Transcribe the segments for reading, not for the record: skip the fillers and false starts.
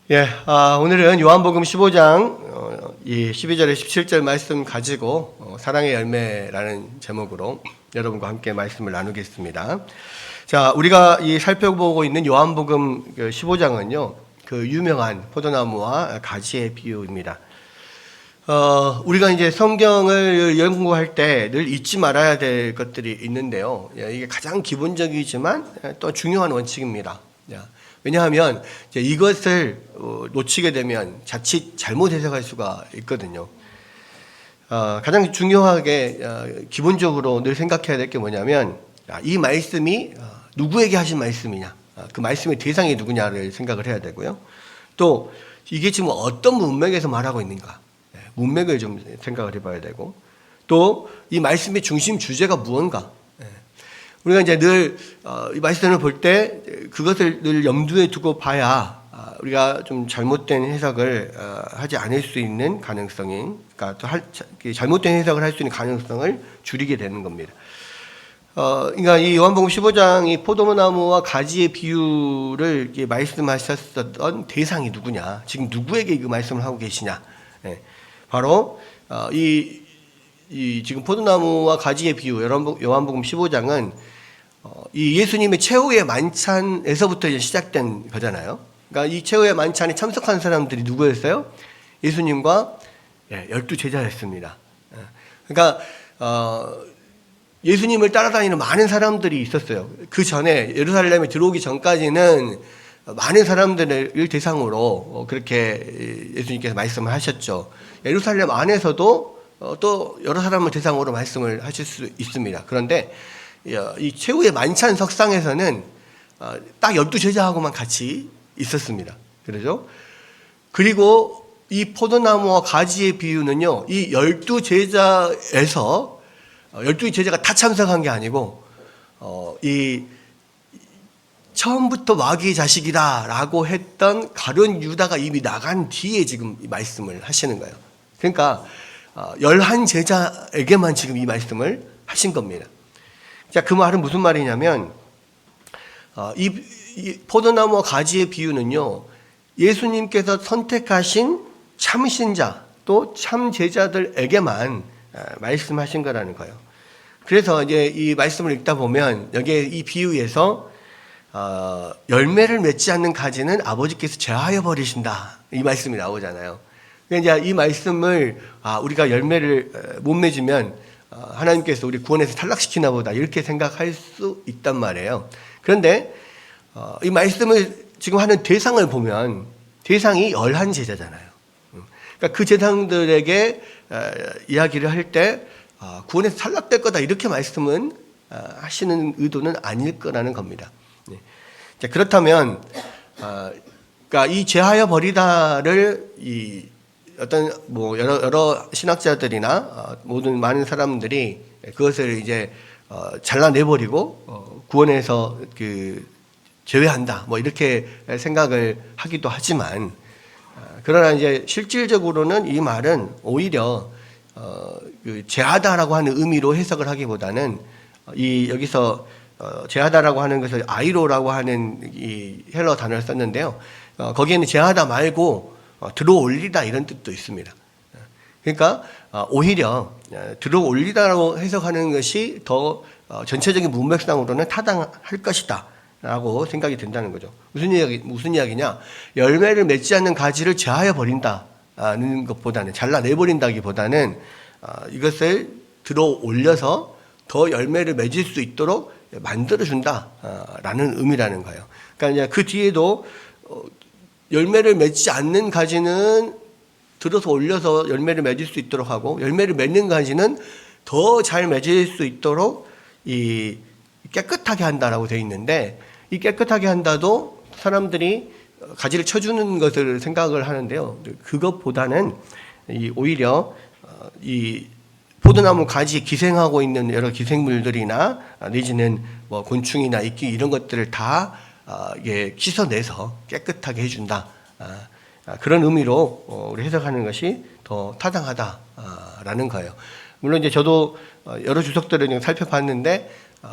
오늘은 요한복음 15장 이 12절에 17절 말씀 가지고 사랑의 열매라는 제목으로 여러분과 함께 말씀을 나누겠습니다. 자, 우리가 살펴보고 있는 요한복음 15장은요, 그 유명한 포도나무와 가지의 비유입니다. 우리가 이제 성경을 연구할 때 늘 잊지 말아야 될 것들이 있는데요. 이게 가장 기본적이지만 또 중요한 원칙입니다. 왜냐하면 이것을 놓치게 되면 자칫 잘못 해석할 수가 있거든요. 가장 중요하게 기본적으로 늘 생각해야 될 게 뭐냐면 이 말씀이 누구에게 하신 말씀이냐, 그 말씀의 대상이 누구냐를 생각을 해야 되고요. 또 이게 지금 어떤 문맥에서 말하고 있는가, 문맥을 좀 생각을 해봐야 되고, 또 이 말씀의 중심 주제가 무언가. 우리가 이제 늘 이 말씀을 볼 때 그것을 늘 염두에 두고 봐야 우리가 좀 잘못된 해석을 하지 않을 수 있는 가능성이, 그러니까 또 잘못된 해석을 할 수 있는 가능성을 줄이게 되는 겁니다. 그러니까 이 요한복음 15장 이 포도나무와 가지의 비유를 말씀하셨던 대상이 누구냐, 지금 누구에게 이 말씀을 하고 계시냐, 바로 이 지금 포도나무와 가지의 비유, 요한복음 15장은 이 예수님의 최후의 만찬에서부터 이제 시작된 거잖아요. 그러니까 이 최후의 만찬에 참석한 사람들이 누구였어요? 예수님과 12제자였습니다. 그러니까 예수님을 따라다니는 많은 사람들이 있었어요. 그 전에 예루살렘에 들어오기 전까지는 많은 사람들을 대상으로 그렇게 예수님께서 말씀을 하셨죠. 예루살렘 안에서도 또 여러 사람을 대상으로 말씀을 하실 수 있습니다. 그런데 이 최후의 만찬 석상에서는 딱 12제자하고만 같이 있었습니다. 그러죠? 그리고 이 포도나무와 가지의 비유는요, 이 12제자에서 12제자가 다 참석한 게 아니고 이 처음부터 마귀의 자식이다라고 했던 가룟 유다가 이미 나간 뒤에 지금 이 말씀을 하시는 거예요. 그러니까 11제자에게만 지금 이 말씀을 하신 겁니다. 자, 그 말은 무슨 말이냐면 이 포도나무와 가지의 비유는요, 예수님께서 선택하신 참신자 또 참제자들에게만 말씀하신 거라는 거예요. 그래서 이제 이 말씀을 읽다 보면 여기에 이 비유에서 열매를 맺지 않는 가지는 아버지께서 제하여 버리신다, 이 말씀이 나오잖아요. 그러니까 이제 이 말씀을 우리가 열매를 못 맺으면 하나님께서 우리 구원에서 탈락시키나 보다, 이렇게 생각할 수 있단 말이에요. 그런데 이 말씀을 지금 하는 대상을 보면 대상이 11제자잖아요. 그러니까 그 제사장들에게 이야기를 할 때 구원에서 탈락될 거다, 이렇게 말씀은 하시는 의도는 아닐 거라는 겁니다. 자, 그렇다면 그러니까 이 제하여 버리다를 어떤 여러 신학자들이나 모든 많은 사람들이 그것을 이제 잘라내버리고 구원에서 제외한다, 이렇게 생각을 하기도 하지만, 그러나 이제 실질적으로는 이 말은 오히려 제하다라고 하는 의미로 해석을 하기보다는 여기서 제하다라고 하는 것을 아이로라고 하는 이 헬러 단어를 썼는데요. 거기에는 제하다 말고 들어올리다, 이런 뜻도 있습니다. 그러니까 오히려 들어올리다라고 해석하는 것이 더 전체적인 문맥상으로는 타당할 것이다 라고 생각이 된다는 거죠. 무슨 이야기냐, 열매를 맺지 않는 가지를 제하여 버린다는 것보다는, 잘라내버린다기보다는 이것을 들어올려서 더 열매를 맺을 수 있도록 만들어준다라는 의미라는 거예요. 그러니까 이제 그 뒤에도 열매를 맺지 않는 가지는 들어서 올려서 열매를 맺을 수 있도록 하고, 열매를 맺는 가지는 더 잘 맺을 수 있도록 깨끗하게 한다라고 되어 있는데, 이 깨끗하게 한다도 사람들이 가지를 쳐주는 것을 생각을 하는데요. 그것보다는 오히려 이 포도나무 가지에 기생하고 있는 여러 기생물들이나 내지는 곤충이나 이끼, 이런 것들을 다 씻어내서 깨끗하게 해준다, 그런 의미로 우리 해석하는 것이 더 타당하다라는 거예요. 물론 이제 저도 여러 주석들을 살펴봤는데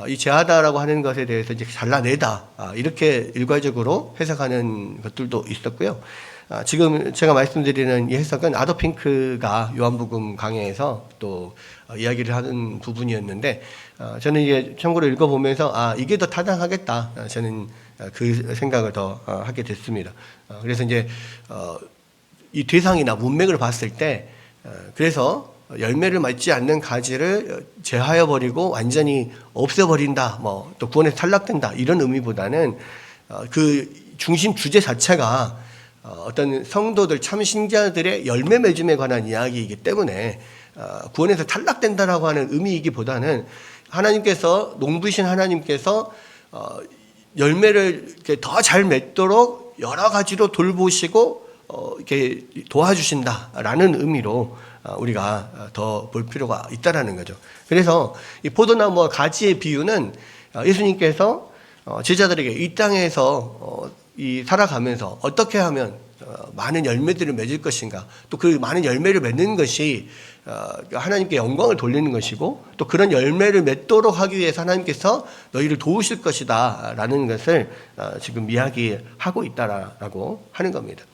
이 제하다라고 하는 것에 대해서 이제 잘라내다, 이렇게 일괄적으로 해석하는 것들도 있었고요. 지금 제가 말씀드리는 이 해석은 아더핑크가 요한복음 강해에서 또 이야기를 하는 부분이었는데, 저는 이게 참고로 읽어보면서 이게 더 타당하겠다, 저는 그 생각을 더 하게 됐습니다. 그래서 이제 이 대상이나 문맥을 봤을 때, 그래서 열매를 맺지 않는 가지를 제하여 버리고 완전히 없애버린다, 또 구원에서 탈락된다, 이런 의미보다는 그 중심 주제 자체가 어떤 성도들 참 신자들의 열매 맺음에 관한 이야기이기 때문에 구원에서 탈락된다라고 하는 의미이기보다는 하나님께서, 농부이신 하나님께서 열매를 더 잘 맺도록 여러 가지로 돌보시고 이렇게 도와주신다라는 의미로 우리가 더 볼 필요가 있다라는 거죠. 그래서 이 포도나무와 가지의 비유는 예수님께서 제자들에게 이 땅에서 살아가면서 어떻게 하면 많은 열매들을 맺을 것인가, 또 그 많은 열매를 맺는 것이 하나님께 영광을 돌리는 것이고, 또 그런 열매를 맺도록 하기 위해서 하나님께서 너희를 도우실 것이다 라는 것을 지금 이야기하고 있다라고 하는 겁니다.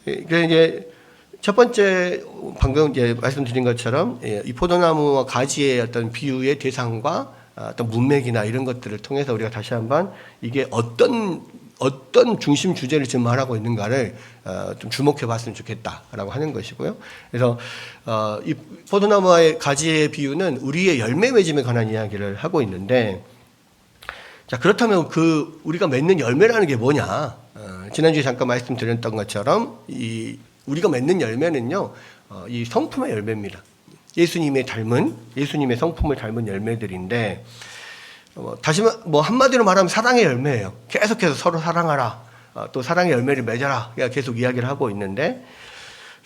그래서 이제 첫 번째, 방금 이제 말씀드린 것처럼 이 포도나무와 가지의 어떤 비유의 대상과 어떤 문맥이나 이런 것들을 통해서 우리가 다시 한번 이게 어떤 중심 주제를 지금 말하고 있는가를 좀 주목해 봤으면 좋겠다라고 하는 것이고요. 그래서 이 포도나무와의 가지의 비유는 우리의 열매 맺음에 관한 이야기를 하고 있는데, 자, 그렇다면 우리가 맺는 열매라는 게 뭐냐? 지난주에 잠깐 말씀드렸던 것처럼 우리가 맺는 열매는요, 이 성품의 열매입니다. 예수님의 성품을 닮은 열매들인데, 다시 한마디로 말하면 사랑의 열매예요. 계속해서 서로 사랑하라, 또 사랑의 열매를 맺어라, 계속 이야기를 하고 있는데,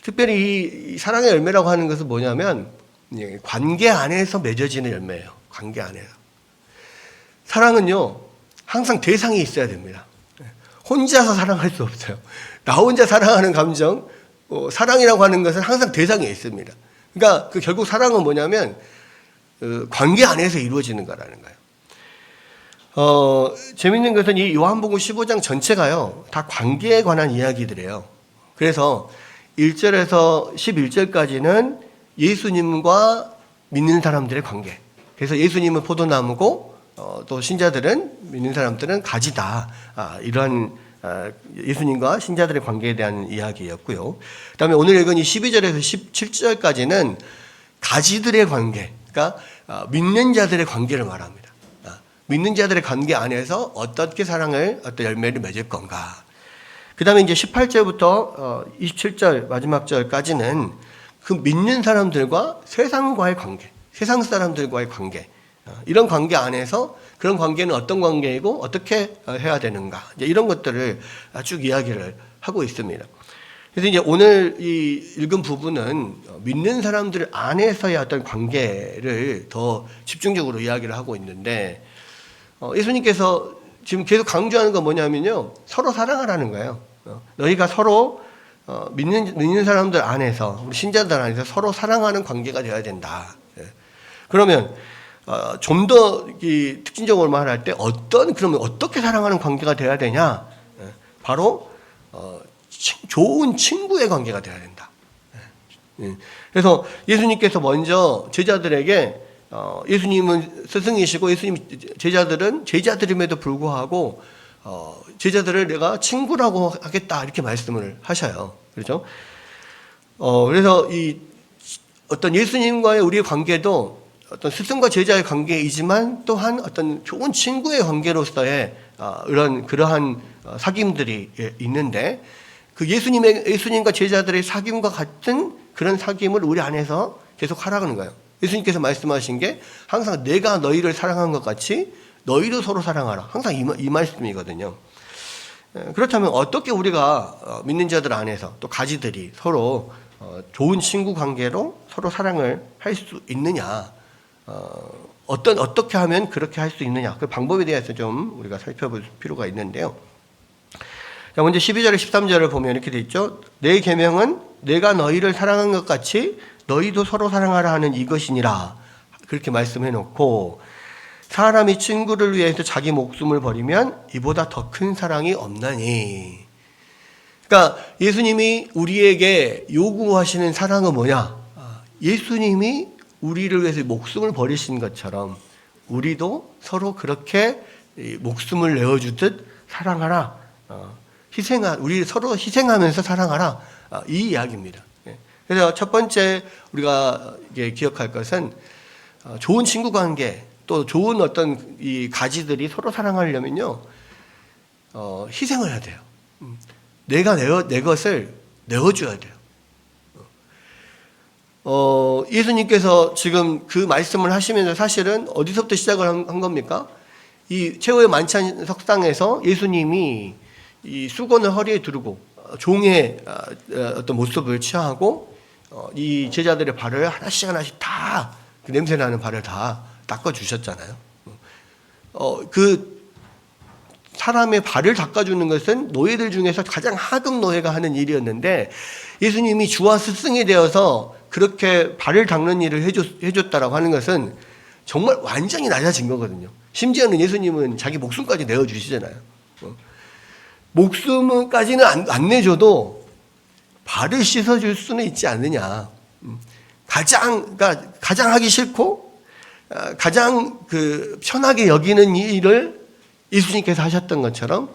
특별히 이 사랑의 열매라고 하는 것은 뭐냐면 관계 안에서 맺어지는 열매예요. 관계 안에서. 사랑은요, 항상 대상이 있어야 됩니다. 혼자서 사랑할 수 없어요. 나 혼자 사랑하는 감정, 사랑이라고 하는 것은 항상 대상이 있습니다. 그러니까 결국 사랑은 뭐냐면 관계 안에서 이루어지는 거라는 거예요. 재밌는 것은 이 요한복음 15장 전체가요, 다 관계에 관한 이야기들이에요. 그래서 1절에서 11절까지는 예수님과 믿는 사람들의 관계. 그래서 예수님은 포도나무고 또 신자들은, 믿는 사람들은 가지다. 이런 예수님과 신자들의 관계에 대한 이야기였고요. 그 다음에 오늘 읽은 이 12절에서 17절까지는 가지들의 관계, 그러니까 믿는 자들의 관계를 말합니다. 믿는 자들의 관계 안에서 어떤 열매를 맺을 건가. 그 다음에 이제 18절부터 27절 마지막 절까지는 그 믿는 사람들과 세상과의 관계, 세상 사람들과의 관계, 이런 관계 안에서 그런 관계는 어떤 관계이고 어떻게 해야 되는가, 이제 이런 것들을 쭉 이야기를 하고 있습니다. 그래서 이제 오늘 이 읽은 부분은 믿는 사람들 안에서의 어떤 관계를 더 집중적으로 이야기를 하고 있는데, 예수님께서 지금 계속 강조하는 건 뭐냐면요, 서로 사랑하라는 거예요. 너희가 서로 믿는 사람들 안에서, 우리 신자들 안에서 서로 사랑하는 관계가 되어야 된다. 그러면 좀 더 특징적으로 말할 때 그러면 어떻게 사랑하는 관계가 되어야 되냐? 바로 좋은 친구의 관계가 되어야 된다. 그래서 예수님께서 먼저 제자들에게, 예수님은 스승이시고 예수님 제자들은 제자들임에도 불구하고 제자들을 내가 친구라고 하겠다, 이렇게 말씀을 하셔요. 그렇죠? 그래서 이 어떤 예수님과의 우리의 관계도 어떤 스승과 제자의 관계이지만 또한 어떤 좋은 친구의 관계로서의 그러한 사귐들이 있는데, 그 예수님과 제자들의 사귐과 같은 그런 사귐을 우리 안에서 계속 하라는 거예요. 예수님께서 말씀하신 게 항상 내가 너희를 사랑한 것 같이 너희도 서로 사랑하라. 항상 이 말씀이거든요. 그렇다면 어떻게 우리가 믿는 자들 안에서 또 가지들이 서로 좋은 친구 관계로 서로 사랑을 할 수 있느냐, 어떻게 하면 그렇게 할 수 있느냐, 그 방법에 대해서 좀 우리가 살펴볼 필요가 있는데요. 자, 먼저 12절에 13절을 보면 이렇게 돼 있죠. 내 계명은 내가 너희를 사랑한 것 같이 너희도 서로 사랑하라 하는 이것이니라, 그렇게 말씀해 놓고, 사람이 친구를 위해서 자기 목숨을 버리면 이보다 더 큰 사랑이 없나니. 그러니까 예수님이 우리에게 요구하시는 사랑은 뭐냐? 예수님이 우리를 위해서 목숨을 버리신 것처럼 우리도 서로 그렇게 목숨을 내어주듯 사랑하라. 우리 서로 희생하면서 사랑하라. 이 이야기입니다. 그래서 첫 번째 우리가 기억할 것은 좋은 친구 관계, 또 좋은 어떤 이 가지들이 서로 사랑하려면요, 희생을 해야 돼요. 내가 내 것을 내어줘야 돼요. 예수님께서 지금 그 말씀을 하시면서 사실은 어디서부터 시작을 한 겁니까? 이 최후의 만찬 석상에서 예수님이 이 수건을 허리에 두르고 종의 어떤 모습을 취하고 이 제자들의 발을 하나씩 다 그 냄새나는 발을 다 닦아주셨잖아요. 그 사람의 발을 닦아주는 것은 노예들 중에서 가장 하급 노예가 하는 일이었는데 예수님이 주와 스승이 되어서 그렇게 발을 닦는 일을 해줬다라고 하는 것은 정말 완전히 낮아진 거거든요. 심지어는 예수님은 자기 목숨까지 내어주시잖아요. 목숨까지는 안 내줘도 발을 씻어줄 수는 있지 않느냐. 가장 하기 싫고 가장 편하게 여기는 일을 예수님께서 하셨던 것처럼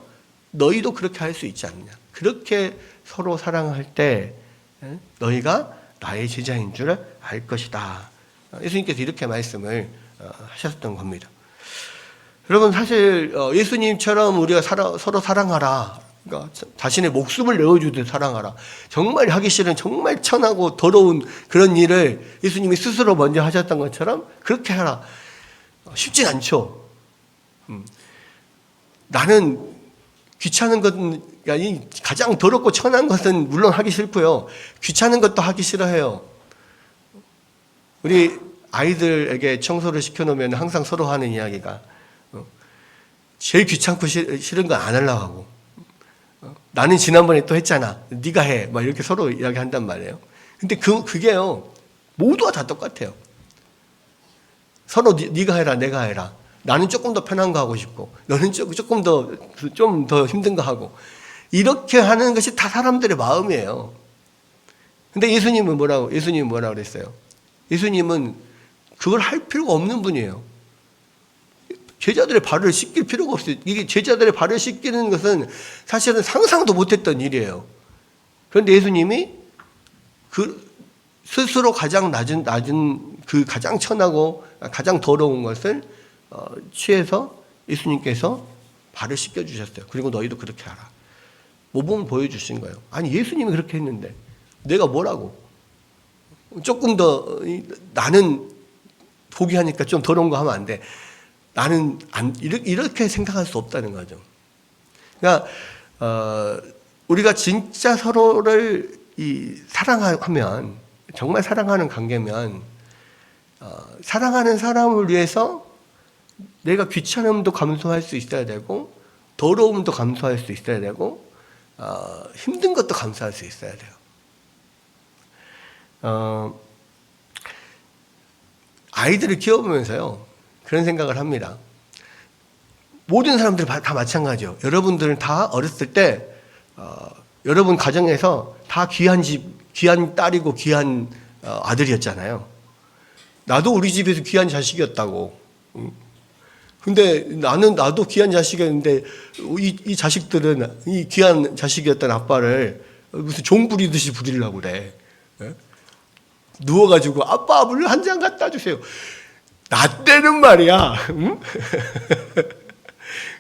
너희도 그렇게 할 수 있지 않느냐. 그렇게 서로 사랑할 때 너희가 나의 제자인 줄 알 것이다. 예수님께서 이렇게 말씀을 하셨던 겁니다. 여러분, 사실 예수님처럼 우리가 서로 사랑하라, 그러니까 자신의 목숨을 내어주듯 사랑하라, 정말 하기 싫은 정말 천하고 더러운 그런 일을 예수님이 스스로 먼저 하셨던 것처럼 그렇게 하라. 쉽지 않죠. 나는 귀찮은 것은 가장 더럽고 천한 것은 물론 하기 싫고요, 귀찮은 것도 하기 싫어해요. 우리 아이들에게 청소를 시켜놓으면 항상 서로 하는 이야기가 제일 귀찮고 싫은 거 안 하려고 하고, 나는 지난번에 또 했잖아, 네가 해, 막 이렇게 서로 이야기한단 말이에요. 근데 그게요, 모두가 다 똑같아요. 서로 네가 해라, 내가 해라. 나는 조금 더 편한 거 하고 싶고, 너는 조금 좀 더 힘든 거 하고, 이렇게 하는 것이 다 사람들의 마음이에요. 근데 예수님은 뭐라고 그랬어요? 예수님은 그걸 할 필요가 없는 분이에요. 제자들의 발을 씻길 필요가 없어요. 이게 제자들의 발을 씻기는 것은 사실은 상상도 못했던 일이에요. 그런데 예수님이 스스로 가장 낮은 그 가장 천하고 가장 더러운 것을 취해서 예수님께서 발을 씻겨주셨어요. 그리고 너희도 그렇게 하라. 모범을 보여주신 거예요. 아니, 예수님이 그렇게 했는데 내가 뭐라고? 조금 더 나는 포기하니까 좀 더러운 거 하면 안 돼. 나는 이렇게 생각할 수 없다는 거죠. 그러니까 우리가 진짜 서로를 사랑하면, 정말 사랑하는 관계면, 사랑하는 사람을 위해서 내가 귀찮음도 감수할 수 있어야 되고, 더러움도 감수할 수 있어야 되고, 힘든 것도 감수할 수 있어야 돼요. 아이들을 키워보면서요, 그런 생각을 합니다. 모든 사람들 다 마찬가지요. 여러분들은 다 어렸을 때 여러분 가정에서 다 귀한 딸이고 귀한 아들이었잖아요. 나도 우리 집에서 귀한 자식이었다고. 근데 나도 귀한 자식이었는데 이 자식들은 이 귀한 자식이었던 아빠를 무슨 종 부리듯이 부리려고 그래. 누워가지고 아빠 물 한 잔 갖다 주세요. 나 때는 말이야. 응?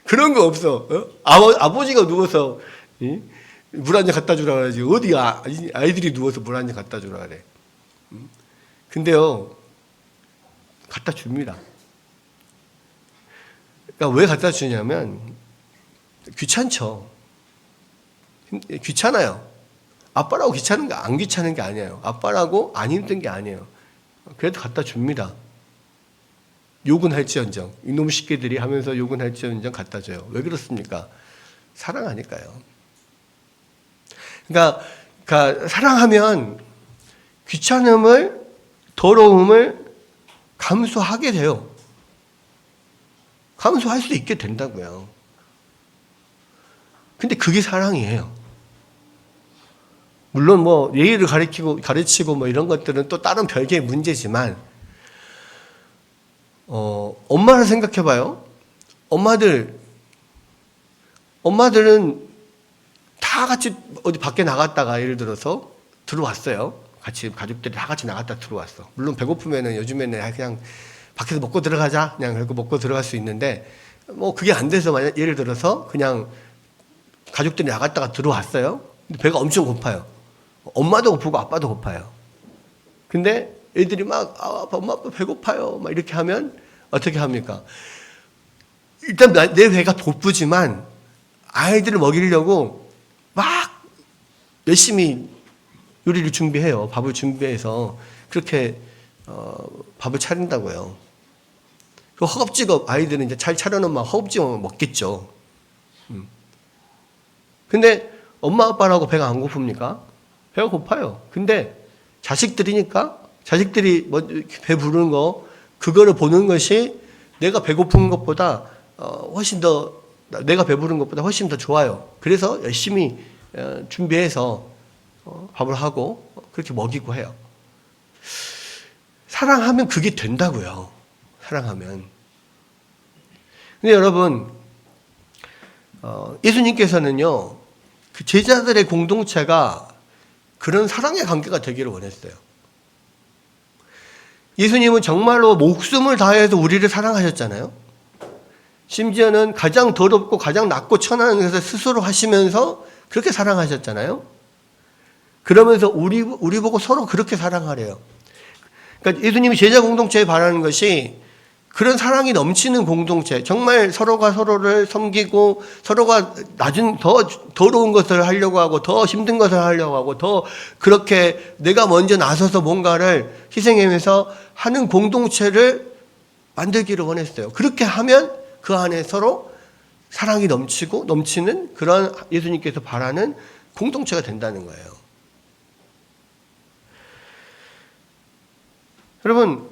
그런 거 없어. 아버지가 누워서 물 한 잔 갖다 주라 그러지. 어디 아이들이 누워서 물 한 잔 갖다 주라 그래. 근데요, 갖다 줍니다. 그러니까 왜 갖다 주냐면 귀찮죠. 귀찮아요. 아빠라고 안 귀찮은 게 아니에요. 아빠라고 안 힘든 게 아니에요. 그래도 갖다 줍니다. 욕은 할지언정, 이놈 새끼들이 하면서 욕은 할지언정 갖다 줘요. 왜 그렇습니까? 사랑하니까요. 그러니까 사랑하면 귀찮음을, 더러움을 감수하게 돼요. 감수할 수 있게 된다고요. 근데 그게 사랑이에요. 물론 뭐 예의를 가르치고 뭐 이런 것들은 또 다른 별개의 문제지만, 엄마를 생각해 봐요. 엄마들은 다 같이 어디 밖에 나갔다가 예를 들어서 들어왔어요. 같이 가족들이 다 같이 나갔다 들어왔어. 물론 배고프면은 요즘에는 그냥 밖에서 먹고 들어가자, 그냥 그렇게 먹고 들어갈 수 있는데, 뭐 그게 안 돼서 만약 예를 들어서 그냥 가족들이 나갔다가 들어왔어요. 근데 배가 엄청 고파요. 엄마도 고프고 아빠도 고파요. 근데 애들이 막 엄마 아빠 배고파요 막 이렇게 하면 어떻게 합니까? 일단 내 배가 고프지만 아이들을 먹이려고 막 열심히 요리를 준비해요. 밥을 준비해서 그렇게 밥을 차린다고요. 그 허겁지겁 아이들은 이제 잘 차려놓으면 허겁지겁 먹겠죠. 근데 엄마 아빠라고 배가 안 고픕니까? 배가 고파요. 근데 자식들이니까 자식들이 뭐 배 부르는 거 그거를 보는 것이 내가 배고픈 것보다 훨씬 더 내가 배부른 것보다 훨씬 더 좋아요. 그래서 열심히 준비해서 밥을 하고 그렇게 먹이고 해요. 사랑하면 그게 된다고요. 사랑하면. 근데 여러분, 예수님께서는요, 그 제자들의 공동체가 그런 사랑의 관계가 되기를 원했어요. 예수님은 정말로 목숨을 다해서 우리를 사랑하셨잖아요. 심지어는 가장 더럽고 가장 낮고 천한 것을 스스로 하시면서 그렇게 사랑하셨잖아요. 그러면서 우리 보고 서로 그렇게 사랑하래요. 그러니까 예수님이 제자 공동체에 바라는 것이 그런 사랑이 넘치는 공동체, 정말 서로가 서로를 섬기고 서로가 낮은 더 더러운 것을 하려고 하고 더 힘든 것을 하려고 하고 더 그렇게 내가 먼저 나서서 뭔가를 희생하면서 하는 공동체를 만들기를 원했어요. 그렇게 하면 그 안에 서로 사랑이 넘치는 그런 예수님께서 바라는 공동체가 된다는 거예요. 여러분,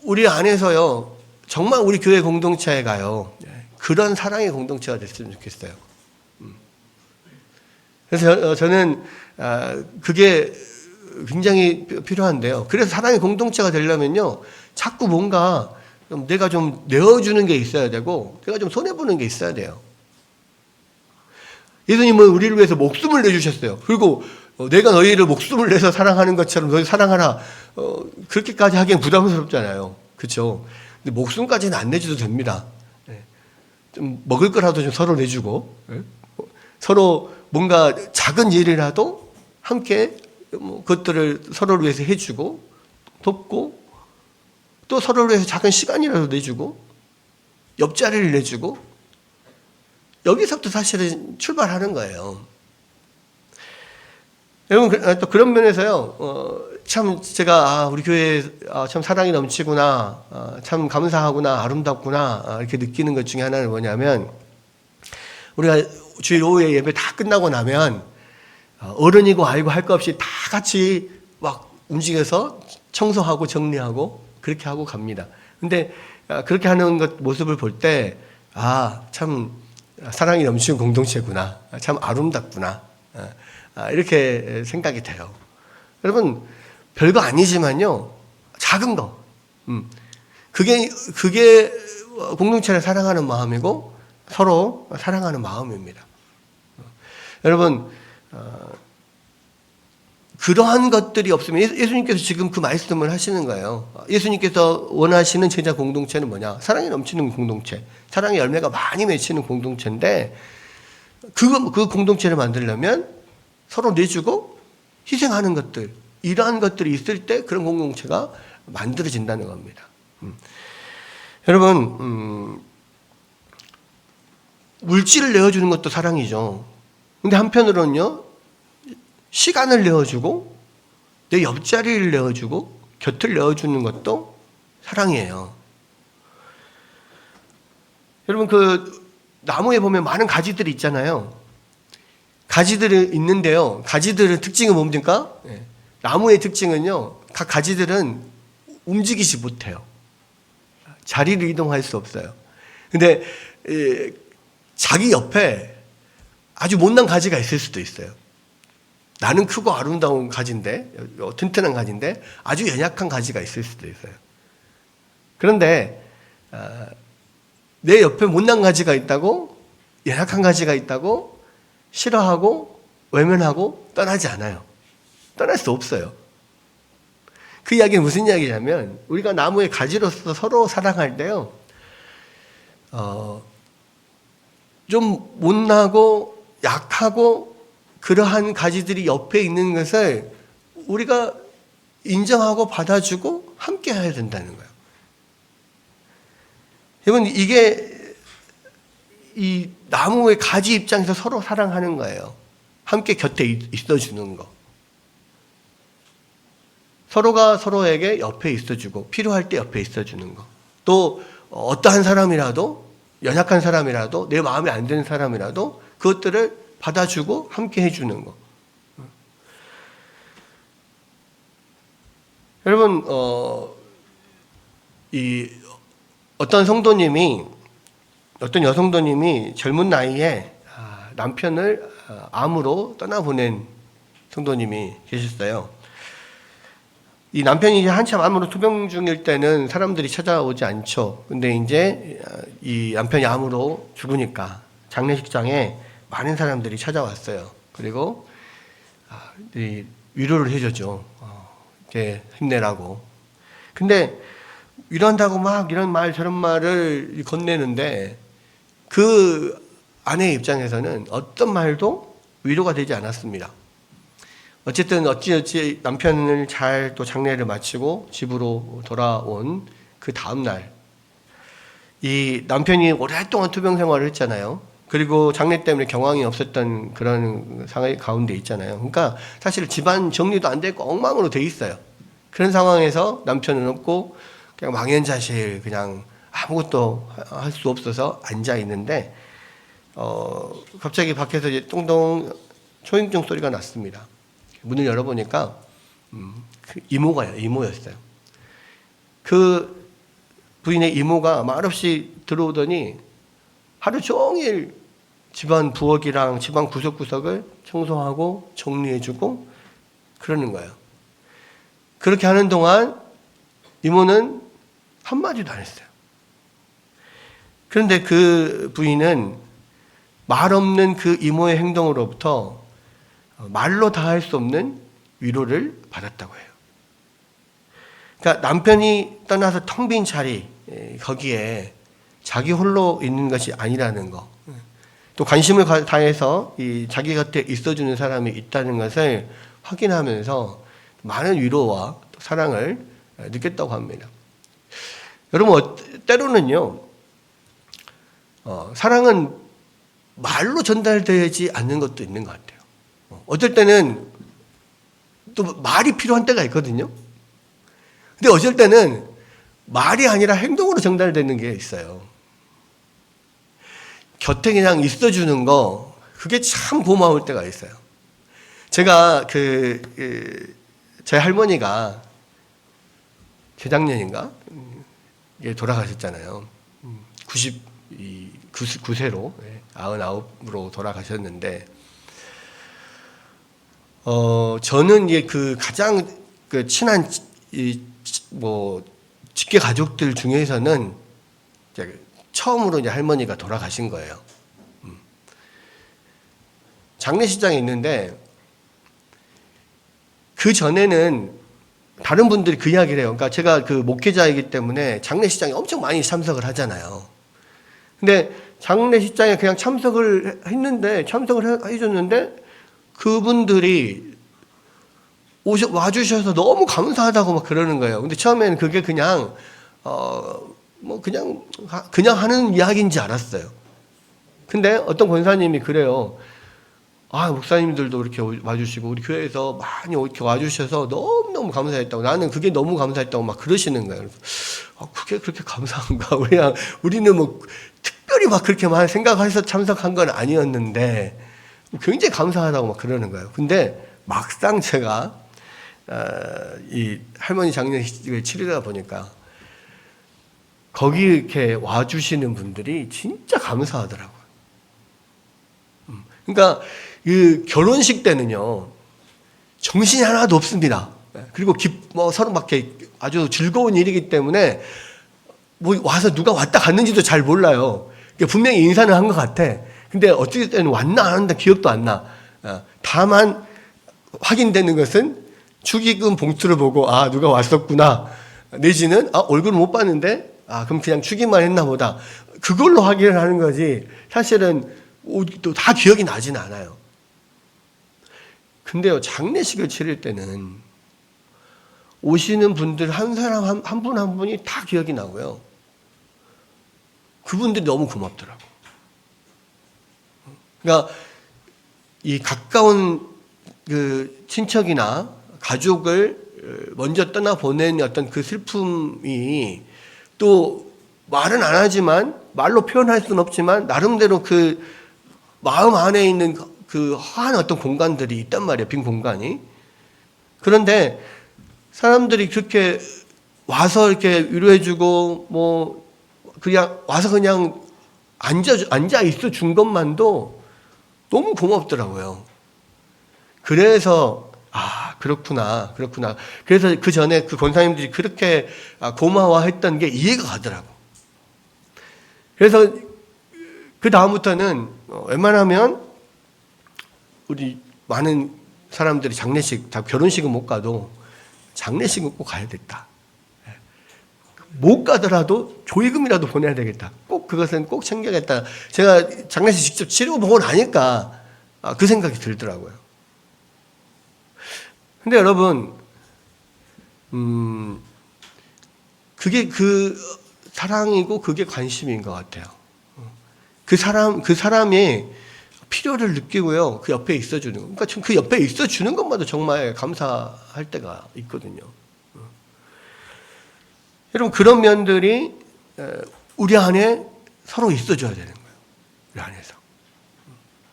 우리 안에서요, 정말 우리 교회 공동체가요, 그런 사랑의 공동체가 됐으면 좋겠어요. 그래서 저는 그게 굉장히 필요한데요. 그래서 사랑의 공동체가 되려면요, 자꾸 뭔가 내가 좀 내어주는 게 있어야 되고, 내가 좀 손해보는 게 있어야 돼요. 예수님은 우리를 위해서 목숨을 내주셨어요. 그리고 내가 너희를 목숨을 내서 사랑하는 것처럼 너희 사랑하라. 그렇게까지 하기엔 부담스럽잖아요. 그렇죠? 근데 목숨까지는 안 내줘도 됩니다. 좀 먹을 거라도 좀 서로 내주고, 서로 뭔가 작은 일이라도 함께 그것들을 서로를 위해서 해주고, 돕고, 또 서로를 위해서 작은 시간이라도 내주고, 옆자리를 내주고, 여기서부터 사실은 출발하는 거예요. 여러분, 또 그런 면에서요, 참 제가 우리 교회에 참 사랑이 넘치구나, 참 감사하구나, 아름답구나 이렇게 느끼는 것 중에 하나는 뭐냐면, 우리가 주일 오후에 예배 다 끝나고 나면 어른이고 아이고 할 거 없이 다 같이 막 움직여서 청소하고 정리하고 그렇게 하고 갑니다. 근데 그렇게 하는 것 모습을 볼 때 참 사랑이 넘치는 공동체구나, 참 아름답구나, 이렇게 생각이 돼요. 여러분, 별거 아니지만요, 작은 거, 그게 공동체를 사랑하는 마음이고 서로 사랑하는 마음입니다. 여러분, 그러한 것들이 없으면 예수님께서 지금 그 말씀을 하시는 거예요. 예수님께서 원하시는 제자 공동체는 뭐냐? 사랑이 넘치는 공동체, 사랑의 열매가 많이 맺히는 공동체인데, 그 공동체를 만들려면 서로 내주고 희생하는 것들, 이러한 것들이 있을 때 그런 공동체가 만들어진다는 겁니다. 여러분, 물질을 내어주는 것도 사랑이죠. 근데 한편으로는요, 시간을 내어주고 내 옆자리를 내어주고 곁을 내어주는 것도 사랑이에요. 여러분, 그 나무에 보면 많은 가지들이 있잖아요. 가지들이 있는데요, 가지들의 특징은 뭡니까? 나무의 특징은요, 각 가지들은 움직이지 못해요. 자리를 이동할 수 없어요. 근데 자기 옆에 아주 못난 가지가 있을 수도 있어요. 나는 크고 아름다운 가지인데, 튼튼한 가지인데 아주 연약한 가지가 있을 수도 있어요. 그런데 내 옆에 못난 가지가 있다고, 연약한 가지가 있다고 싫어하고 외면하고 떠나지 않아요. 떠날 수 없어요. 그 이야기는 무슨 이야기냐면, 우리가 나무의 가지로서 서로 사랑할 때요, 좀 못나고 약하고 그러한 가지들이 옆에 있는 것을 우리가 인정하고 받아주고 함께 해야 된다는 거예요. 여러분, 이게 이 나무의 가지 입장에서 서로 사랑하는 거예요. 함께 곁에 있어주는 거. 서로가 서로에게 옆에 있어주고 필요할 때 옆에 있어주는 거. 또 어떠한 사람이라도, 연약한 사람이라도, 내 마음에 안 드는 사람이라도 그것들을 받아주고 함께 해주는 거. 여러분, 어떤 여성도님이 젊은 나이에 남편을 암으로 떠나보낸 성도님이 계셨어요. 이 남편이 한참 암으로 투병 중일 때는 사람들이 찾아오지 않죠. 근데 이제 이 남편이 암으로 죽으니까 장례식장에 많은 사람들이 찾아왔어요. 그리고 위로를 해줬죠. 이렇게 힘내라고. 근데 위로한다고 막 이런 말 저런 말을 건네는데 그 아내의 입장에서는 어떤 말도 위로가 되지 않았습니다. 어쨌든 어찌 남편을 잘 또 장례를 마치고 집으로 돌아온 그 다음 날, 이 남편이 오랫동안 투병 생활을 했잖아요. 그리고 장례 때문에 경황이 없었던 그런 상황 가운데 있잖아요. 그러니까 사실 집안 정리도 안 되고 엉망으로 돼 있어요. 그런 상황에서 남편은 없고 그냥 망연자실, 그냥 아무것도 할 수 없어서 앉아 있는데 갑자기 밖에서 이제 똥동 초인종 소리가 났습니다. 문을 열어보니까 그 이모였어요. 그 부인의 이모가 말없이 들어오더니 하루 종일 집안 부엌이랑 집안 구석구석을 청소하고 정리해주고 그러는 거예요. 그렇게 하는 동안 이모는 한마디도 안 했어요. 그런데 그 부인은 말 없는 그 이모의 행동으로부터 말로 다 할 수 없는 위로를 받았다고 해요. 그러니까 남편이 떠나서 텅 빈 자리, 거기에 자기 홀로 있는 것이 아니라는 거, 또 관심을 다해서 이 자기 곁에 있어주는 사람이 있다는 것을 확인하면서 많은 위로와 사랑을 느꼈다고 합니다. 여러분, 때로는요, 사랑은 말로 전달되지 않는 것도 있는 것 같아요. 어쩔 때는 또 말이 필요한 때가 있거든요. 근데 어쩔 때는 말이 아니라 행동으로 전달되는 게 있어요. 곁에 그냥 있어주는 거, 그게 참 고마울 때가 있어요. 제가 제 할머니가 재작년인가 돌아가셨잖아요. 99세로 99으로 돌아가셨는데, 저는 그 가장 친한 직계 가족들 중에서는 처음으로 이제 할머니가 돌아가신 거예요. 장례식장에 있는데 그 전에는 다른 분들이 그 이야기를 해요. 그러니까 제가 그 목회자이기 때문에 장례식장에 엄청 많이 참석을 하잖아요. 근데 장례식장에 그냥 참석을 해줬는데 그분들이 와주셔서 너무 감사하다고 막 그러는 거예요. 근데 처음에는 그게 그냥 그냥 하는 이야기인지 알았어요. 근데 어떤 권사님이 그래요. 목사님들도 이렇게 와주시고 우리 교회에서 많이 이렇게 와주셔서 너무너무 감사했다고, 나는 그게 너무 감사했다고 막 그러시는 거예요. 그래서 그게 그렇게 감사한가? 우리는 뭐 특별히 막 그렇게만 생각해서 참석한 건 아니었는데 굉장히 감사하다고 막 그러는 거예요. 근데 막상 제가 이 할머니 장례식을 치르다 보니까 거기 이렇게 와주시는 분들이 진짜 감사하더라고요. 그러니까 그 결혼식 때는요, 정신이 하나도 없습니다. 그리고 서로 막 이렇게 아주 즐거운 일이기 때문에 뭐 와서 누가 왔다 갔는지도 잘 몰라요. 분명히 인사는 한 것 같아. 근데 어떻게 때는 왔나 안 왔나 기억도 안 나. 다만 확인되는 것은 축의금 봉투를 보고 누가 왔었구나. 내지는 얼굴을 못 봤는데 그럼 그냥 축의만 했나 보다. 그걸로 확인을 하는 거지. 사실은 또 다 기억이 나지는 않아요. 근데요, 장례식을 치를 때는 오시는 분들 한 사람 한 분 한 분이 다 기억이 나고요. 그분들이 너무 고맙더라고. 그러니까 이 가까운 그 친척이나 가족을 먼저 떠나 보낸 어떤 그 슬픔이 또 말은 안 하지만 말로 표현할 수는 없지만 나름대로 그 마음 안에 있는 그 허한 어떤 공간들이 있단 말이에요. 빈 공간이. 그런데 사람들이 그렇게 와서 이렇게 위로해주고 뭐 그냥 와서 그냥 앉아 있어 준 것만도 너무 고맙더라고요. 그래서 그렇구나. 그래서 그 전에 그 권사님들이 그렇게 고마워했던 게 이해가 가더라고. 그래서 그 다음부터는 웬만하면 우리 많은 사람들이 장례식, 다 결혼식은 못 가도 장례식은 꼭 가야겠다. 못 가더라도 조의금이라도 보내야 되겠다. 꼭 그것은 꼭 챙겨야겠다. 제가 장례식 직접 치르고 보고 나니까 그 생각이 들더라고요. 근데 여러분, 그게 그 사랑이고 그게 관심인 것 같아요. 그 사람이 필요를 느끼고요. 그 옆에 있어주는 거. 그러니까 그 옆에 있어주는 것마다 정말 감사할 때가 있거든요. 여러분, 그런 면들이 우리 안에 서로 있어줘야 되는 거예요. 우리 안에서.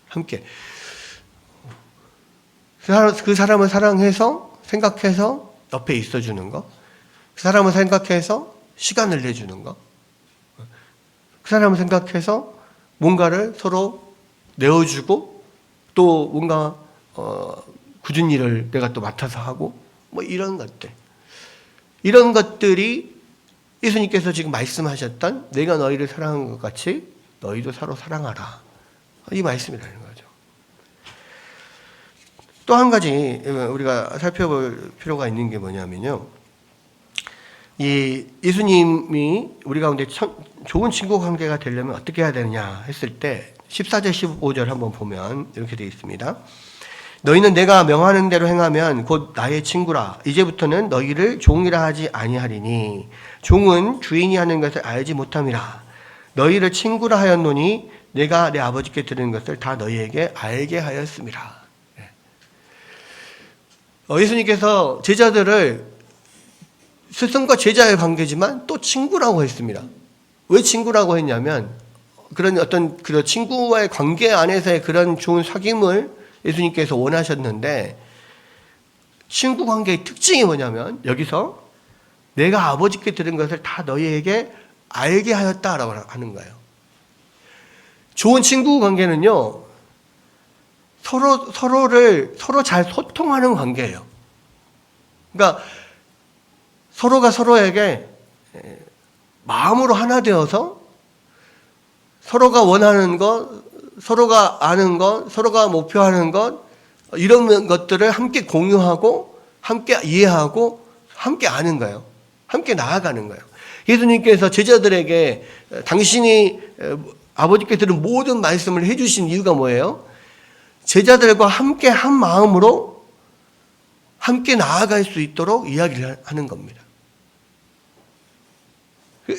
함께. 그 사람을 사랑해서, 생각해서 옆에 있어주는 거. 그 사람을 생각해서 시간을 내주는 거. 그 사람을 생각해서 뭔가를 서로 내어주고 또 뭔가 굳은 일을 내가 또 맡아서 하고 뭐 이런 것들. 이런 것들이 예수님께서 지금 말씀하셨던 내가 너희를 사랑한 것 같이 너희도 서로 사랑하라. 이 말씀이라는 거죠. 또 한 가지 우리가 살펴볼 필요가 있는 게 뭐냐면요. 이 예수님이 우리 가운데 좋은 친구 관계가 되려면 어떻게 해야 되느냐 했을 때 14절 15절 한번 보면 이렇게 되어 있습니다. 너희는 내가 명하는 대로 행하면 곧 나의 친구라. 이제부터는 너희를 종이라 하지 아니하리니 종은 주인이 하는 것을 알지 못함이라. 너희를 친구라 하였노니 내가 내 아버지께 들은 것을 다 너희에게 알게 하였음이라. 예수님께서 제자들을 스승과 제자의 관계지만 또 친구라고 했습니다. 왜 친구라고 했냐면 그런 어떤 그런 친구와의 관계 안에서의 그런 좋은 사귐을 예수님께서 원하셨는데 친구 관계의 특징이 뭐냐면 여기서 내가 아버지께 들은 것을 다 너희에게 알게 하였다라고 하는 거예요. 좋은 친구 관계는요, 서로 잘 소통하는 관계예요. 그러니까 서로가 서로에게 마음으로 하나 되어서 서로가 원하는 것, 서로가 아는 것, 서로가 목표하는 것, 이런 것들을 함께 공유하고, 함께 이해하고, 함께 아는 거예요. 함께 나아가는 거예요. 예수님께서 제자들에게 당신이 아버지께 들은 모든 말씀을 해주신 이유가 뭐예요? 제자들과 함께 한 마음으로 함께 나아갈 수 있도록 이야기를 하는 겁니다.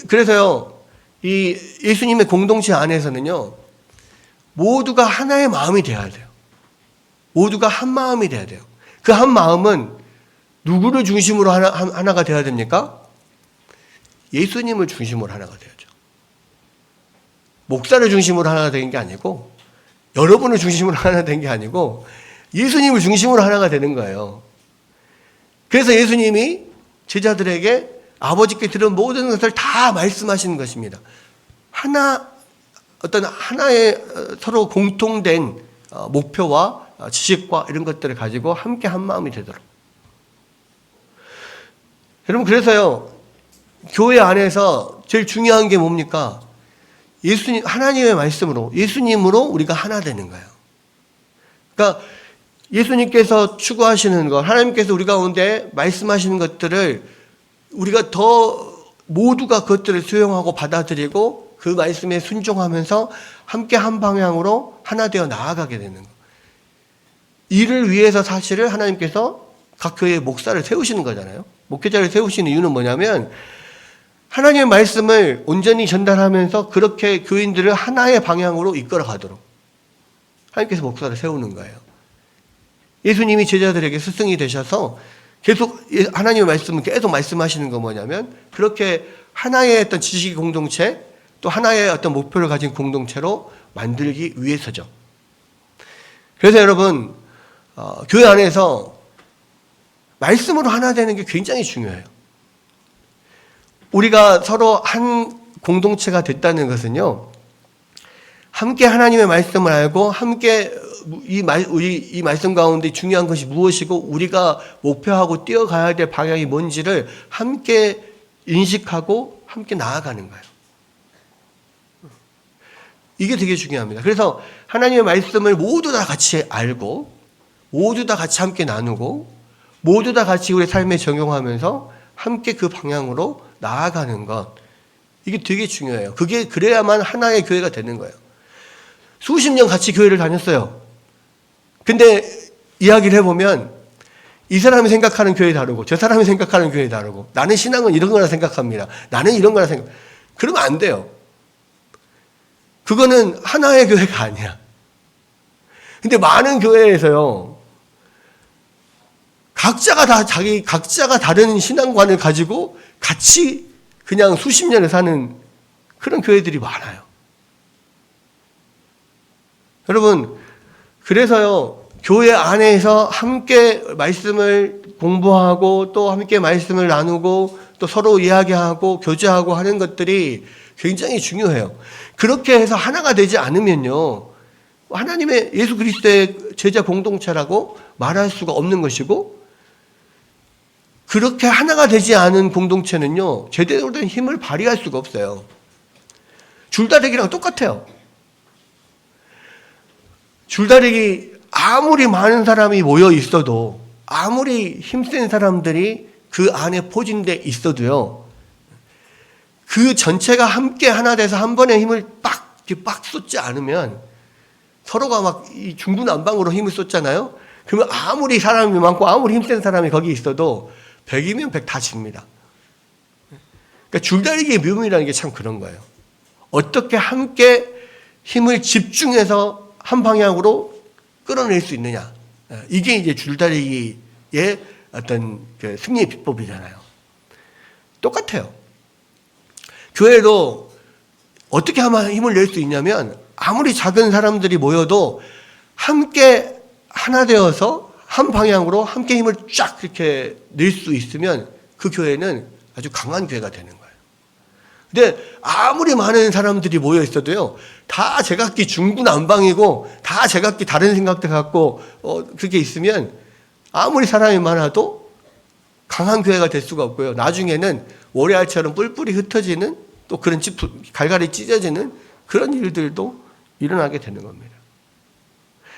그래서요, 이 예수님의 공동체 안에서는요, 모두가 하나의 마음이 돼야 돼요. 모두가 한 마음이 돼야 돼요. 그 한 마음은 누구를 중심으로 하나가 돼야 됩니까? 예수님을 중심으로 하나가 돼야죠. 목사를 중심으로 하나가 되는 게 아니고, 여러분을 중심으로 하나 된 게 아니고, 예수님을 중심으로 하나가 되는 거예요. 그래서 예수님이 제자들에게 아버지께 들은 모든 것을 다 말씀하시는 것입니다. 어떤 하나의 서로 공통된 목표와 지식과 이런 것들을 가지고 함께 한 마음이 되도록. 여러분, 그래서요, 교회 안에서 제일 중요한 게 뭡니까? 예수님, 하나님의 말씀으로, 예수님으로 우리가 하나 되는 거예요. 그러니까 예수님께서 추구하시는 것, 하나님께서 우리 가운데 말씀하시는 것들을 우리가 더 모두가 그것들을 수용하고 받아들이고 그 말씀에 순종하면서 함께 한 방향으로 하나 되어 나아가게 되는 것. 이를 위해서 사실을 하나님께서 각 교회의 목사를 세우시는 거잖아요. 목회자를 세우시는 이유는 뭐냐면 하나님의 말씀을 온전히 전달하면서 그렇게 교인들을 하나의 방향으로 이끌어 가도록 하나님께서 목사를 세우는 거예요. 예수님이 제자들에게 스승이 되셔서 계속 하나님의 말씀을 계속 말씀하시는 거 뭐냐면 그렇게 하나의 어떤 지식 공동체 또 하나의 어떤 목표를 가진 공동체로 만들기 위해서죠. 그래서 여러분 교회 안에서 말씀으로 하나 되는 게 굉장히 중요해요. 우리가 서로 한 공동체가 됐다는 것은요, 함께 하나님의 말씀을 알고 함께 이 말씀 가운데 중요한 것이 무엇이고 우리가 목표하고 뛰어가야 될 방향이 뭔지를 함께 인식하고 함께 나아가는 거예요. 이게 되게 중요합니다. 그래서 하나님의 말씀을 모두 다 같이 알고 모두 다 같이 함께 나누고 모두 다 같이 우리 삶에 적용하면서 함께 그 방향으로 나아가는 것, 이게 되게 중요해요. 그래야만 하나의 교회가 되는 거예요. 수십 년 같이 교회를 다녔어요. 근데 이야기를 해보면 이 사람이 생각하는 교회 다르고 저 사람이 생각하는 교회 다르고 나는 신앙은 이런 거라 생각합니다. 나는 이런 거라 생각. 그러면 안 돼요. 그거는 하나의 교회가 아니야. 근데 많은 교회에서요, 각자가 다른 신앙관을 가지고 같이 그냥 수십 년을 사는 그런 교회들이 많아요. 여러분, 그래서요, 교회 안에서 함께 말씀을 공부하고 또 함께 말씀을 나누고 또 서로 이야기하고 교제하고 하는 것들이 굉장히 중요해요. 그렇게 해서 하나가 되지 않으면요, 하나님의 예수 그리스도의 제자 공동체라고 말할 수가 없는 것이고, 그렇게 하나가 되지 않은 공동체는요, 제대로 된 힘을 발휘할 수가 없어요. 줄다리기랑 똑같아요. 줄다리기 아무리 많은 사람이 모여 있어도, 아무리 힘센 사람들이 그 안에 포진돼 있어도요, 그 전체가 함께 하나 돼서 한 번에 힘을 빡 쏟지 않으면, 서로가 막 중구난방으로 힘을 쏟잖아요. 그러면 아무리 사람이 많고 아무리 힘센 사람이 거기 있어도 100이면 100 다 집니다. 그러니까 줄다리기의 묘미라는 게 참 그런 거예요. 어떻게 함께 힘을 집중해서 한 방향으로 끌어낼 수 있느냐. 이게 이제 줄다리기의 어떤 그 승리의 비법이잖아요. 똑같아요. 교회도 어떻게 하면 힘을 낼 수 있냐면 아무리 작은 사람들이 모여도 함께 하나 되어서 한 방향으로 함께 힘을 쫙 이렇게 낼 수 있으면 그 교회는 아주 강한 교회가 되는 거예요. 근데 아무리 많은 사람들이 모여 있어도요, 다 제각기 중구난방이고 다 제각기 다른 생각들 갖고 그렇게 있으면 아무리 사람이 많아도 강한 교회가 될 수가 없고요. 나중에는 모래알처럼 뿔뿔이 흩어지는 또 그런 갈갈이 찢어지는 그런 일들도 일어나게 되는 겁니다.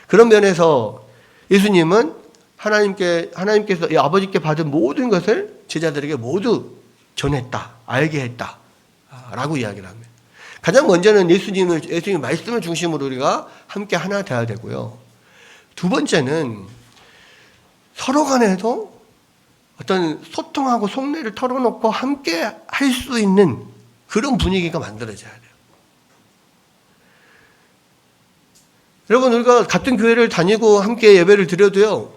그런 면에서 예수님은 하나님께서 아버지께 받은 모든 것을 제자들에게 모두 전했다, 알게 했다 라고 이야기를 합니다. 가장 먼저는 예수님 말씀을 중심으로 우리가 함께 하나 되어야 되고요. 두 번째는 서로 간에도 어떤 소통하고 속내를 털어놓고 함께 할 수 있는 그런 분위기가 만들어져야 돼요. 여러분, 우리가 같은 교회를 다니고 함께 예배를 드려도요,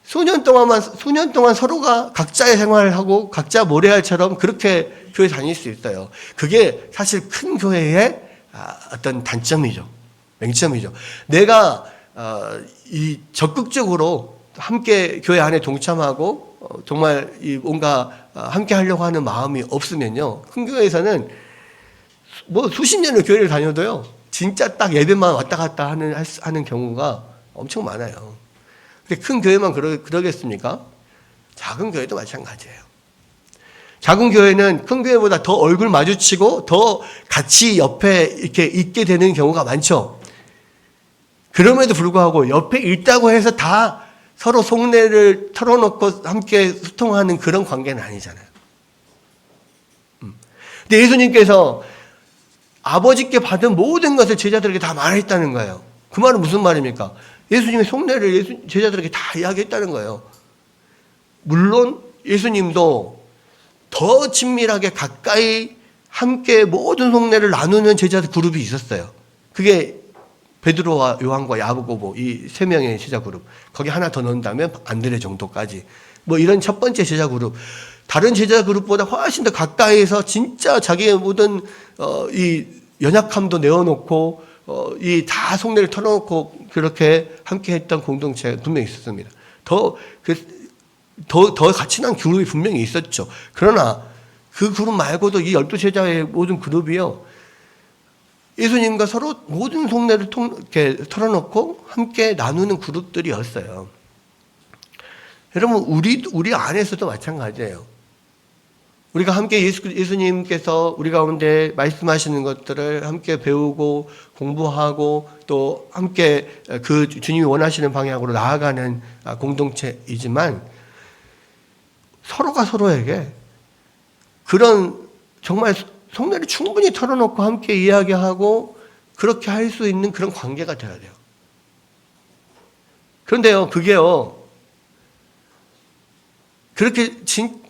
수년 동안 서로가 각자의 생활을 하고 각자 모래알처럼 그렇게 교회 다닐 수 있어요. 그게 사실 큰 교회의 어떤 단점이죠. 맹점이죠. 내가 적극적으로 함께 교회 안에 동참하고 정말 뭔가 함께 하려고 하는 마음이 없으면요, 큰 교회에서는 뭐 수십 년을 교회를 다녀도요, 진짜 딱 예배만 왔다 갔다 하는 경우가 엄청 많아요. 근데 큰 교회만 그러겠습니까? 작은 교회도 마찬가지예요. 작은 교회는 큰 교회보다 더 얼굴 마주치고 더 같이 옆에 이렇게 있게 되는 경우가 많죠. 그럼에도 불구하고 옆에 있다고 해서 다 서로 속내를 털어놓고 함께 소통하는 그런 관계는 아니잖아요. 근데 예수님께서 아버지께 받은 모든 것을 제자들에게 다 말했다는 거예요. 그 말은 무슨 말입니까? 예수님의 속내를 제자들에게 다 이야기했다는 거예요. 물론 예수님도 더 친밀하게 가까이 함께 모든 속내를 나누는 제자 그룹이 있었어요. 그게 베드로와 요한과 야고보 이 세 명의 제자 그룹. 거기 하나 더 넣는다면 안드레 정도까지. 뭐 이런 첫 번째 제자 그룹. 다른 제자 그룹보다 훨씬 더 가까이서 진짜 자기의 모든 이 연약함도 내어놓고 이 다 속내를 털어놓고 그렇게 함께했던 공동체가 분명히 있었습니다. 더 같이 난 그룹이 분명히 있었죠. 그러나 그 그룹 말고도 이 12제자의 모든 그룹이요. 예수님과 서로 모든 속내를 이렇게 털어놓고 함께 나누는 그룹들이었어요. 여러분, 우리 안에서도 마찬가지예요. 우리가 함께 예수님께서 우리 가운데 말씀하시는 것들을 함께 배우고 공부하고 또 함께 그 주님이 원하시는 방향으로 나아가는 공동체이지만 서로가 서로에게 그런 정말 속내를 충분히 털어놓고 함께 이야기하고 그렇게 할 수 있는 그런 관계가 돼야 돼요. 그런데요, 그게요, 그렇게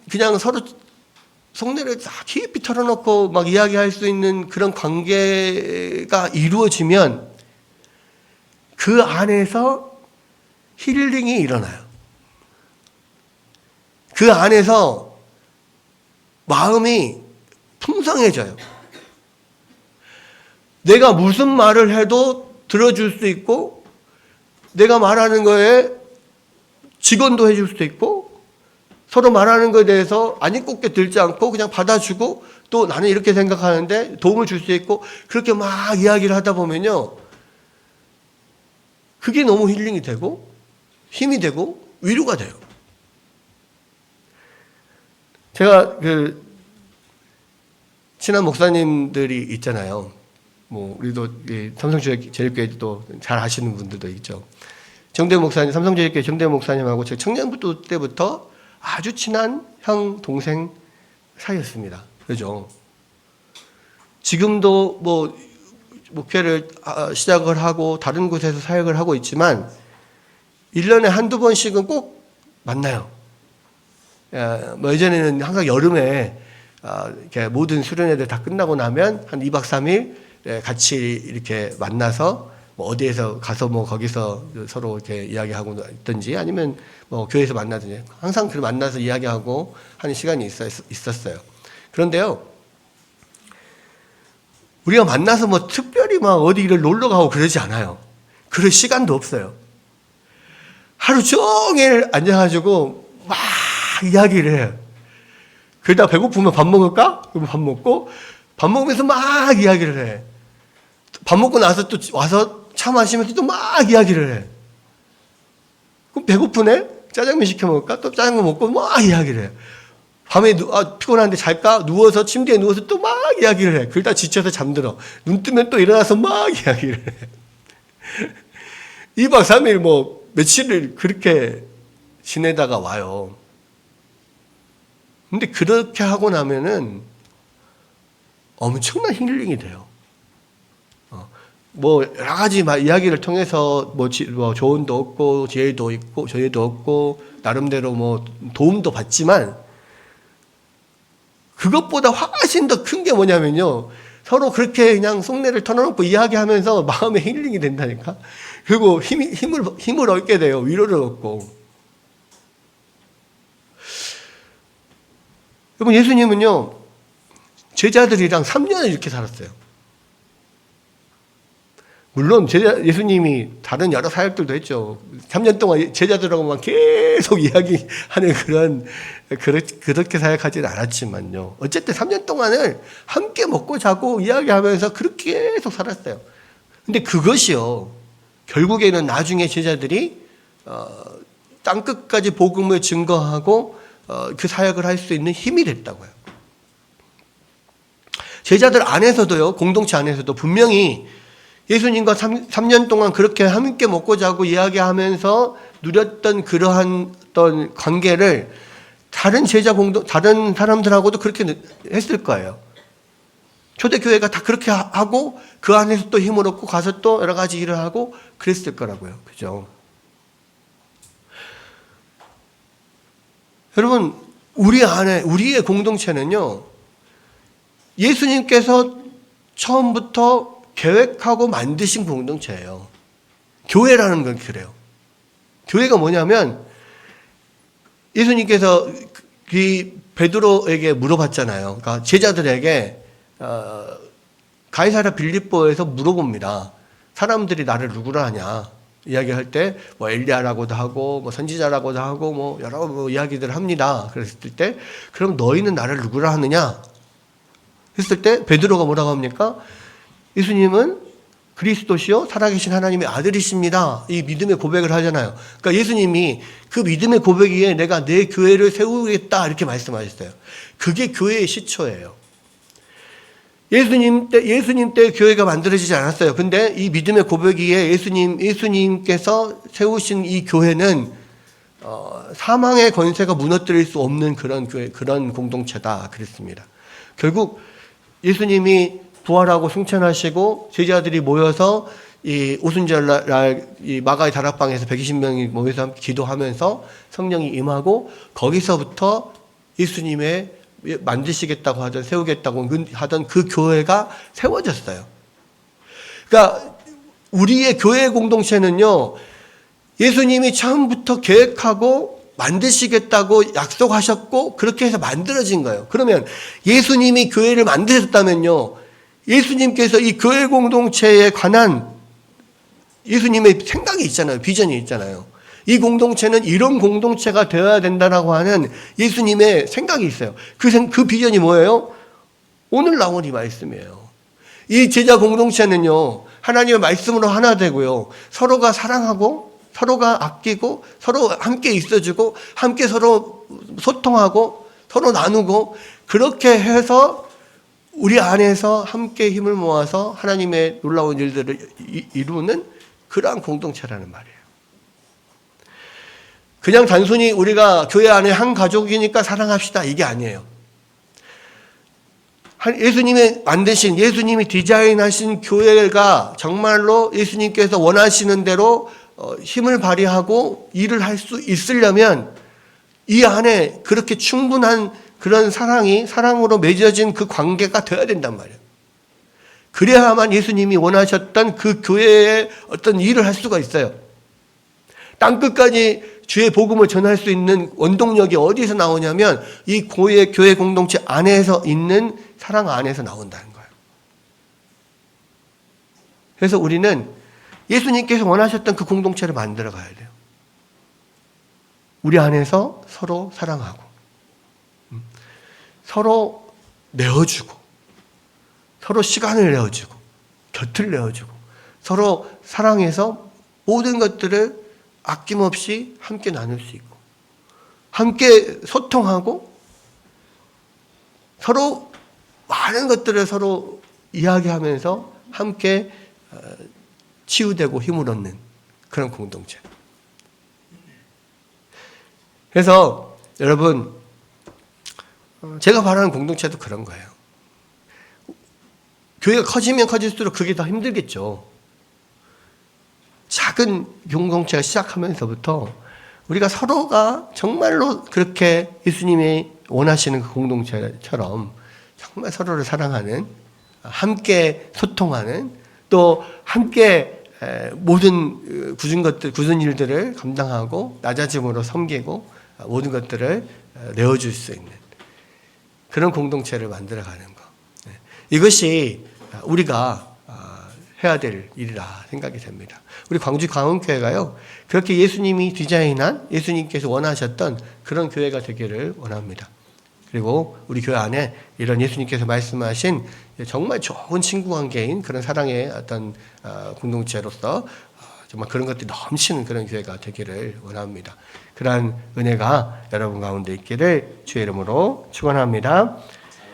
그냥 서로 속내를 다 깊이 털어놓고 막 이야기할 수 있는 그런 관계가 이루어지면 그 안에서 힐링이 일어나요. 그 안에서 마음이 풍성해져요. 내가 무슨 말을 해도 들어줄 수 있고 내가 말하는 거에 직언도 해줄 수도 있고 서로 말하는 것에 대해서 안 입곱게 들지 않고 그냥 받아주고 또 나는 이렇게 생각하는데 도움을 줄 수 있고 그렇게 막 이야기를 하다 보면요. 그게 너무 힐링이 되고 힘이 되고 위로가 돼요. 제가 친한 목사님들이 있잖아요. 뭐 우리도 삼성제일교회도 잘 아시는 분들도 있죠. 정대 목사님, 삼성제일교회 정대 목사님하고 제가 청년부터 때부터 아주 친한 형 동생 사이였습니다. 그죠? 지금도 뭐 목회를 시작을 하고 다른 곳에서 사역을 하고 있지만 1년에 한두 번씩은 꼭 만나요. 뭐 예전에는 항상 여름에 이렇게 모든 수련회들 다 끝나고 나면 한 2박 3일 같이 이렇게 만나서 뭐 어디에서 가서 뭐 거기서 서로 이렇게 이야기하고 있든지 아니면 뭐 교회에서 만나든지 항상 그 만나서 이야기하고 하는 시간이 있었어요. 그런데요, 우리가 만나서 뭐 특별히 막 어디를 놀러 가고 그러지 않아요. 그럴 시간도 없어요. 하루 종일 앉아가지고 막 이야기를 해요. 그러다 배고프면 밥 먹을까? 그럼 밥 먹고 밥 먹으면서 막 이야기를 해. 밥 먹고 나서 또 와서 차 마시면서 또 막 이야기를 해. 그럼 배고프네? 짜장면 시켜 먹을까? 또 짜장면 먹고 막 이야기를 해. 밤에 피곤한데 잘까? 누워서 침대에 누워서 또 막 이야기를 해. 그러다 지쳐서 잠들어. 눈 뜨면 또 일어나서 막 이야기를 해. 2박 3일 뭐 며칠을 그렇게 지내다가 와요. 근데 그렇게 하고 나면은 엄청난 힐링이 돼요. 뭐 여러 가지 이야기를 통해서 뭐 조언도 얻고 지혜도 있고 저희도 얻고 나름대로 뭐 도움도 받지만 그것보다 훨씬 더 큰 게 뭐냐면요. 서로 그렇게 그냥 속내를 털어놓고 이야기하면서 마음의 힐링이 된다니까. 그리고 힘을 얻게 돼요. 위로를 얻고. 여러분, 예수님은요, 제자들이랑 3년을 이렇게 살았어요. 물론 예수님이 다른 여러 사역들도 했죠. 3년 동안 제자들하고만 계속 이야기하는 그렇게 사역하지는 않았지만요. 어쨌든 3년 동안을 함께 먹고 자고 이야기하면서 그렇게 계속 살았어요. 근데 그것이요, 결국에는 나중에 제자들이 땅끝까지 복음을 증거하고 그 사역을 할 수 있는 힘이 됐다고요. 제자들 안에서도요, 공동체 안에서도 분명히 예수님과 3년 동안 그렇게 함께 먹고 자고 이야기하면서 누렸던 그러한 어떤 관계를 다른 다른 사람들하고도 그렇게 했을 거예요. 초대교회가 다 그렇게 하고 그 안에서 또 힘을 얻고 가서 또 여러 가지 일을 하고 그랬을 거라고요. 그죠? 여러분, 우리의 공동체는요, 예수님께서 처음부터 계획하고 만드신 공동체예요. 교회라는 건 그래요. 교회가 뭐냐면, 예수님께서 베드로에게 물어봤잖아요. 그러니까 제자들에게 가이사랴 빌립보에서 물어봅니다. 사람들이 나를 누구라 하냐? 이야기할 때 뭐 엘리야라고도 하고 뭐 선지자라고도 하고 뭐 여러 이야기들을 합니다. 그랬을 때 그럼 너희는 나를 누구라 하느냐? 했을 때 베드로가 뭐라고 합니까? 예수님은 그리스도시요 살아계신 하나님의 아들이십니다. 이 믿음의 고백을 하잖아요. 그러니까 예수님이 그 믿음의 고백에 내가 내 교회를 세우겠다 이렇게 말씀하셨어요. 그게 교회의 시초예요. 예수님 때 교회가 만들어지지 않았어요. 근데 이 믿음의 고백이에 예수님께서 세우신 이 교회는 사망의 권세가 무너뜨릴 수 없는 그런 교회, 그런 공동체다 그랬습니다. 결국 예수님이 부활하고 승천하시고 제자들이 모여서 이 오순절날 이 마가의 다락방에서 120명이 모여서 함께 기도하면서 성령이 임하고 거기서부터 예수님의 만드시겠다고 하던 세우겠다고 하던 그 교회가 세워졌어요. 그러니까 우리의 교회 공동체는요, 예수님이 처음부터 계획하고 만드시겠다고 약속하셨고 그렇게 해서 만들어진 거예요. 그러면 예수님이 교회를 만드셨다면요, 예수님께서 이 교회 공동체에 관한 예수님의 생각이 있잖아요. 비전이 있잖아요. 이 공동체는 이런 공동체가 되어야 된다라고 하는 예수님의 생각이 있어요. 그 비전이 뭐예요? 오늘 나온 이 말씀이에요. 이 제자 공동체는요, 하나님의 말씀으로 하나 되고요, 서로가 사랑하고 서로가 아끼고 서로 함께 있어주고 함께 서로 소통하고 서로 나누고 그렇게 해서 우리 안에서 함께 힘을 모아서 하나님의 놀라운 일들을 이루는 그러한 공동체라는 말이에요. 그냥 단순히 우리가 교회 안에 한 가족이니까 사랑합시다 이게 아니에요. 예수님이 만드신, 예수님이 디자인하신 교회가 정말로 예수님께서 원하시는 대로 힘을 발휘하고 일을 할 수 있으려면 이 안에 그렇게 충분한 그런 사랑으로 맺어진 그 관계가 되어야 된단 말이에요. 그래야만 예수님이 원하셨던 그 교회의 어떤 일을 할 수가 있어요. 땅끝까지 주의 복음을 전할 수 있는 원동력이 어디서 나오냐면 이 교회 공동체 안에서 있는 사랑 안에서 나온다는 거예요. 그래서 우리는 예수님께서 원하셨던 그 공동체를 만들어 가야 돼요. 우리 안에서 서로 사랑하고 서로 내어주고 서로 시간을 내어주고 곁을 내어주고 서로 사랑해서 모든 것들을 아낌없이 함께 나눌 수 있고 함께 소통하고 서로 많은 것들을 서로 이야기하면서 함께 치유되고 힘을 얻는 그런 공동체. 그래서 여러분, 제가 바라는 공동체도 그런 거예요. 교회가 커지면 커질수록 그게 더 힘들겠죠. 작은 공동체가 시작하면서부터 우리가 서로가 정말로 그렇게 예수님이 원하시는 그 공동체처럼 정말 서로를 사랑하는, 함께 소통하는, 또 함께 모든 굳은 일들을 감당하고 낮아짐으로 섬기고 모든 것들을 내어줄 수 있는 그런 공동체를 만들어가는 것. 이것이 우리가 해야 될 일이라 생각이 됩니다. 우리 광주 광흥교회가요, 그렇게 예수님이 디자인한, 예수님께서 원하셨던 그런 교회가 되기를 원합니다. 그리고 우리 교회 안에 이런 예수님께서 말씀하신 정말 좋은 친구 관계인 그런 사랑의 어떤 공동체로서 정말 그런 것들이 넘치는 그런 교회가 되기를 원합니다. 그러한 은혜가 여러분 가운데 있기를 주의 이름으로 축원합니다.